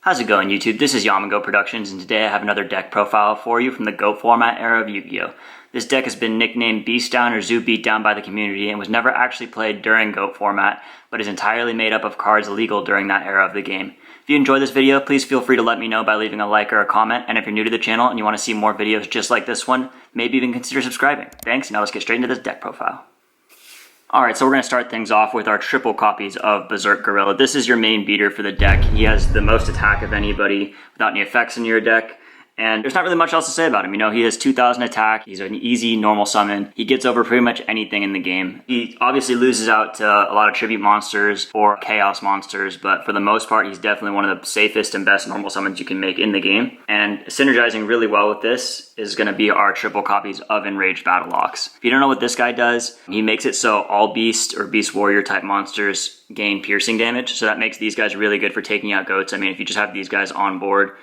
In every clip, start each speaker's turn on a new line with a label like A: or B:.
A: How's it going, YouTube? This is Yamago Productions, and today I have another deck profile for you from the GOAT format era of Yu-Gi-Oh! This deck has been nicknamed Beatdown or Zoo Beatdown by the community and was never actually played during GOAT format, but is entirely made up of cards legal during that era of the game. If you enjoyed this video, please feel free to let me know by leaving a like or a comment, and if you're new to the channel and you want to see more videos just like this one, maybe even consider subscribing. Thanks, now let's get straight into this deck profile. Alright, so we're going to start things off with our triple copies of Berserk Gorilla. This is your main beater for the deck. He has the most attack of anybody without any effects in your deck. And there's not really much else to say about him. You know, he has 2,000 attack, he's an easy normal summon, he gets over pretty much anything in the game. He obviously loses out to a lot of tribute monsters or chaos monsters, but for the most part he's definitely one of the safest and best normal summons you can make in the game. And synergizing really well with this is going to be our triple copies of Enraged Battle Ox. If you don't know what this guy does, he makes it so all beast or beast warrior type monsters gain piercing damage, so that makes these guys really good for taking out goats. I mean, if you just have these guys on board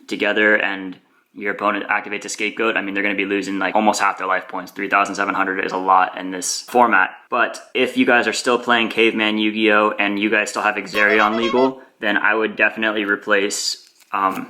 A: together and your opponent activates a scapegoat, I mean, they're going to be losing like almost half their life points. 3,700 is a lot in this format. But if you guys are still playing Caveman Yu-Gi-Oh! And you guys still have Exiled legal, then I would definitely replace Enraged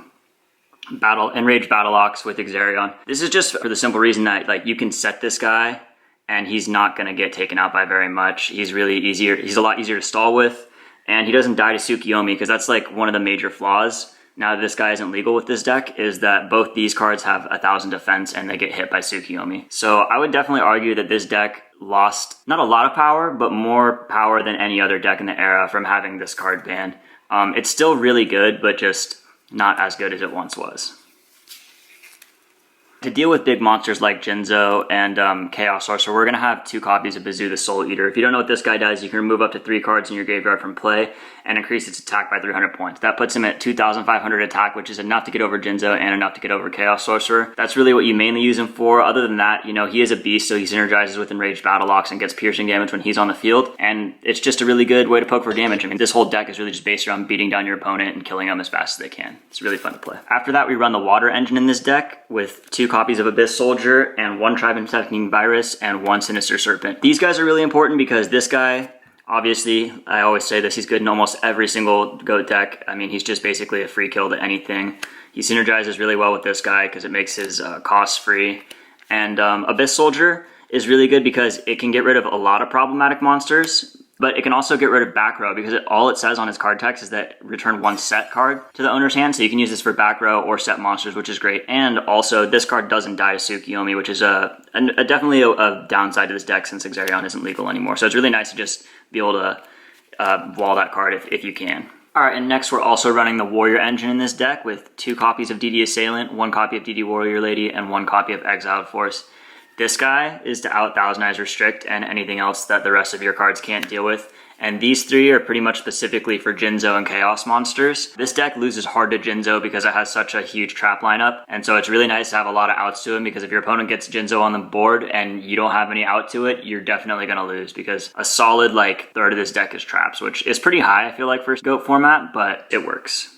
A: Battle Ox with Exiled. This is just for the simple reason that like you can set this guy and he's not going to get taken out by very much. He's really easier. He's a lot easier to stall with, and he doesn't die to Tsukiyomi, because that's like one of the major flaws. Now that this guy isn't legal with this deck, is that both these cards have 1,000 defense and they get hit by Tsukiyomi. So I would definitely argue that this deck lost not a lot of power, but more power than any other deck in the era from having this card banned. It's still really good, but just not as good as it once was. To deal with big monsters like Jinzo and Chaos Sorcerer, we're going to have 2 copies of Bazoo the Soul Eater. If you don't know what this guy does, you can remove up to 3 cards in your graveyard from play and increase its attack by 300 points. That puts him at 2,500 attack, which is enough to get over Jinzo and enough to get over Chaos Sorcerer. That's really what you mainly use him for. Other than that, you know, he is a beast, so he synergizes with Enraged Battle Ox and gets piercing damage when he's on the field, and it's just a really good way to poke for damage. I mean, this whole deck is really just based around beating down your opponent and killing them as fast as they can. It's really fun to play. After that, we run the Water Engine in this deck with 2 copies of Abyss Soldier and 1 Tribe-Infecting Virus and 1 Sinister Serpent. These guys are really important because this guy, obviously, I always say this, he's good in almost every single GOAT deck. I mean, he's just basically a free kill to anything. He synergizes really well with this guy because it makes his costs free. And Abyss Soldier is really good because it can get rid of a lot of problematic monsters, but it can also get rid of back row, because all it says on his card text is that return 1 set card to the owner's hand, so you can use this for back row or set monsters, which is great. And also, this card doesn't die to Tsukiyomi, which is definitely a downside to this deck since Exiled isn't legal anymore. So it's really nice to just be able to wall that card if you can. Alright, and next we're also running the Warrior Engine in this deck with 2 copies of DD Assailant, 1 copy of DD Warrior Lady, and 1 copy of Exiled Force. This guy is to out-thousanize Restrict and anything else that the rest of your cards can't deal with. And these 3 are pretty much specifically for Jinzo and Chaos monsters. This deck loses hard to Jinzo because it has such a huge trap lineup. And so it's really nice to have a lot of outs to him, because if your opponent gets Jinzo on the board and you don't have any out to it, you're definitely going to lose, because a solid like third of this deck is traps, which is pretty high, I feel like, for GOAT format, but it works.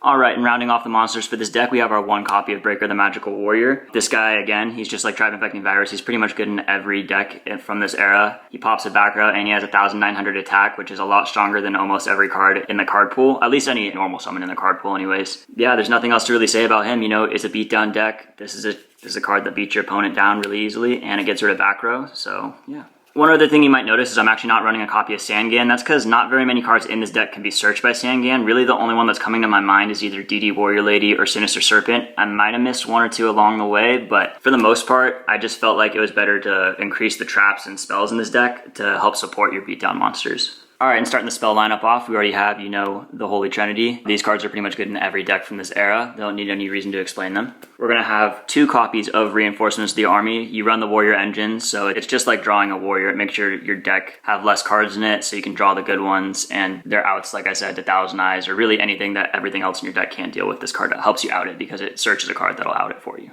A: Alright, and rounding off the monsters for this deck, we have our 1 copy of Breaker the Magical Warrior. This guy, again, he's just like Tribe-Infecting Virus. He's pretty much good in every deck from this era. He pops a back row and he has 1,900 attack, which is a lot stronger than almost every card in the card pool. At least any normal summon in the card pool anyways. Yeah, there's nothing else to really say about him. You know, it's a beatdown deck. This is a card that beats your opponent down really easily, and it gets rid of back row, so yeah. One other thing you might notice is I'm actually not running a copy of Sangan. That's because not very many cards in this deck can be searched by Sangan. Really, the only one that's coming to my mind is either DD Warrior Lady or Sinister Serpent. I might have missed 1 or 2 along the way, but for the most part, I just felt like it was better to increase the traps and spells in this deck to help support your beatdown monsters. Alright, and starting the spell lineup off, we already have, you know, the Holy Trinity. These cards are pretty much good in every deck from this era. They don't need any reason to explain them. We're going to have 2 copies of Reinforcements of the Army. You run the Warrior Engine, so it's just like drawing a warrior. It makes your deck have less cards in it, so you can draw the good ones, and their outs, like I said, to Thousand Eyes, or really anything that everything else in your deck can't deal with. This card helps you out it, because it searches a card that'll out it for you.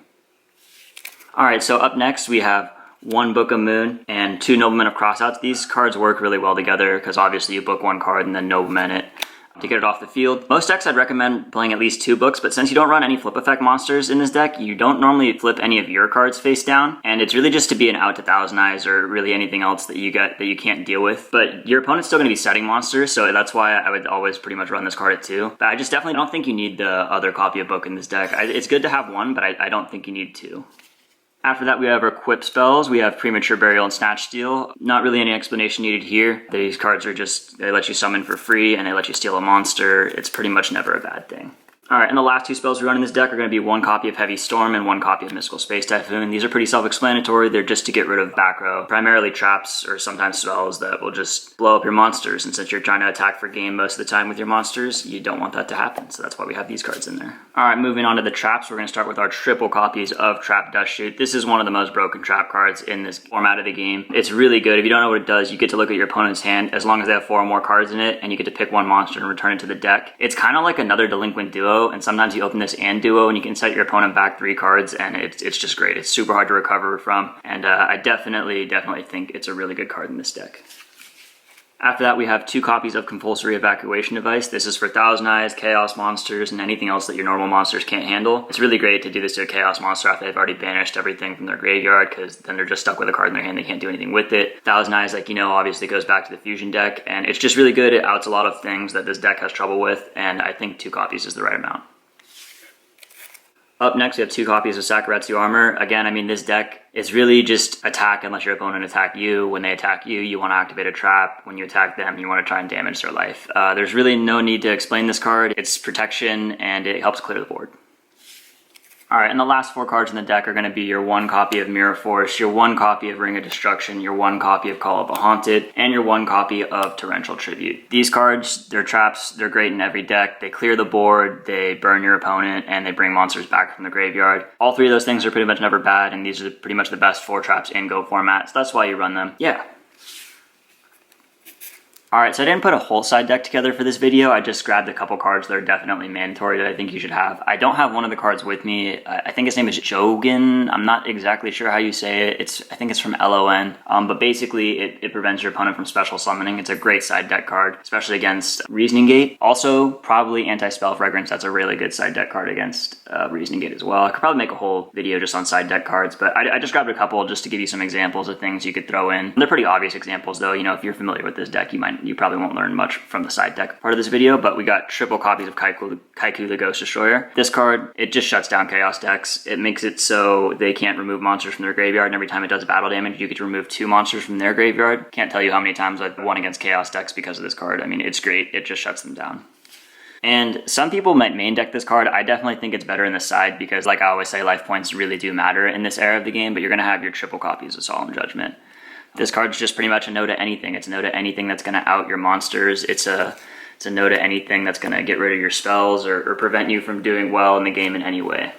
A: Alright, so up next we have 1 Book of Moon and 2 Nobleman of Crossout. These cards work really well together because obviously you book 1 card and then Nobleman it. to get it off the field. Most decks I'd recommend playing at least 2 books, but since you don't run any flip effect monsters in this deck, you don't normally flip any of your cards face down, and it's really just to be an out to Thousand Eyes or really anything else that you get that you can't deal with. But your opponent's still going to be setting monsters, so that's why I would always pretty much run this card at 2. But I just definitely don't think you need the other copy of book in this deck. It's good to have one, but I don't think you need 2. After that, we have our equip spells. We have Premature Burial and Snatch Steal. Not really any explanation needed here. These cards are just, they let you summon for free and they let you steal a monster. It's pretty much never a bad thing. Alright, and the last 2 spells we run in this deck are going to be 1 copy of Heavy Storm and 1 copy of Mystical Space Typhoon. These are pretty self-explanatory. They're just to get rid of back row, primarily traps or sometimes spells that will just blow up your monsters. And since you're trying to attack for game most of the time with your monsters, you don't want that to happen. So that's why we have these cards in there. Alright, moving on to the traps, we're going to start with our triple copies of Trap Dustshoot. This is one of the most broken trap cards in this format of the game. It's really good. If you don't know what it does, you get to look at your opponent's hand as long as they have 4 or more cards in it, and you get to pick 1 monster and return it to the deck. It's kind of like another Delinquent Duo, and sometimes you open this and Duo and you can set your opponent back 3 cards, and it's just great. It's super hard to recover from, and I definitely think it's a really good card in this deck. After that, we have 2 copies of Compulsory Evacuation Device. This is for Thousand Eyes, Chaos monsters, and anything else that your normal monsters can't handle. It's really great to do this to a Chaos monster after they've already banished everything from their graveyard, because then they're just stuck with a card in their hand. They can't do anything with it. Thousand Eyes, like you know, obviously goes back to the Fusion deck, and it's just really good. It outs a lot of things that this deck has trouble with, and I think 2 copies is the right amount. Up next, we have 2 copies of Sakuratsu Armor. Again, I mean, this deck is really just attack unless your opponent attack you. When they attack you, you want to activate a trap. When you attack them, you want to try and damage their life. There's really no need to explain this card. It's protection, and it helps clear the board. Alright, and the last 4 cards in the deck are going to be your 1 copy of Mirror Force, your 1 copy of Ring of Destruction, your 1 copy of Call of a Haunted, and your 1 copy of Torrential Tribute. These cards, they're traps, they're great in every deck. They clear the board, they burn your opponent, and they bring monsters back from the graveyard. All 3 of those things are pretty much never bad, and these are pretty much the best 4 traps in Go format, so that's why you run them. Yeah. Alright, so I didn't put a whole side deck together for this video. I just grabbed a couple cards that are definitely mandatory that I think you should have. I don't have one of the cards with me. I think his name is Jogan. I'm not exactly sure how you say it. I think it's from LON. But basically, it prevents your opponent from special summoning. It's a great side deck card, especially against Reasoning Gate. Also, probably Anti-Spell Fragrance. That's a really good side deck card against Reasoning Gate as well. I could probably make a whole video just on side deck cards, but I just grabbed a couple just to give you some examples of things you could throw in. They're pretty obvious examples, though. You know, if you're familiar with this deck, you probably won't learn much from the side deck part of this video, but we got triple copies of Kaiku the Ghost Destroyer. This card, it just shuts down Chaos decks. It makes it so they can't remove monsters from their graveyard, and every time it does battle damage, you get to remove 2 monsters from their graveyard. Can't tell you how many times I've won against Chaos decks because of this card. I mean, it's great. It just shuts them down. And some people might main deck this card. I definitely think it's better in the side because, like I always say, life points really do matter in this era of the game, but you're going to have your triple copies of Solemn Judgment. This card's just pretty much a no to anything. It's a no to anything that's going to out your monsters. It's a no to anything that's going to get rid of your spells or prevent you from doing well in the game in any way.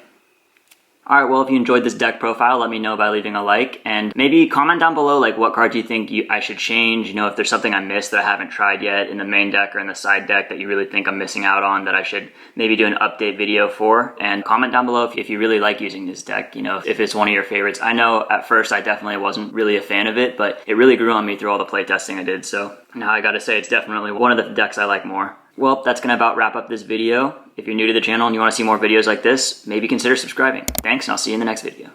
A: Alright, well, if you enjoyed this deck profile, let me know by leaving a like, and maybe comment down below like what cards you think I should change. You know, if there's something I missed that I haven't tried yet in the main deck or in the side deck that you really think I'm missing out on that I should maybe do an update video for. And comment down below if you really like using this deck, you know, if it's one of your favorites. I know at first I definitely wasn't really a fan of it, but it really grew on me through all the playtesting I did, so now I gotta say it's definitely one of the decks I like more. Well, that's going to about wrap up this video. If you're new to the channel and you want to see more videos like this, maybe consider subscribing. Thanks, and I'll see you in the next video.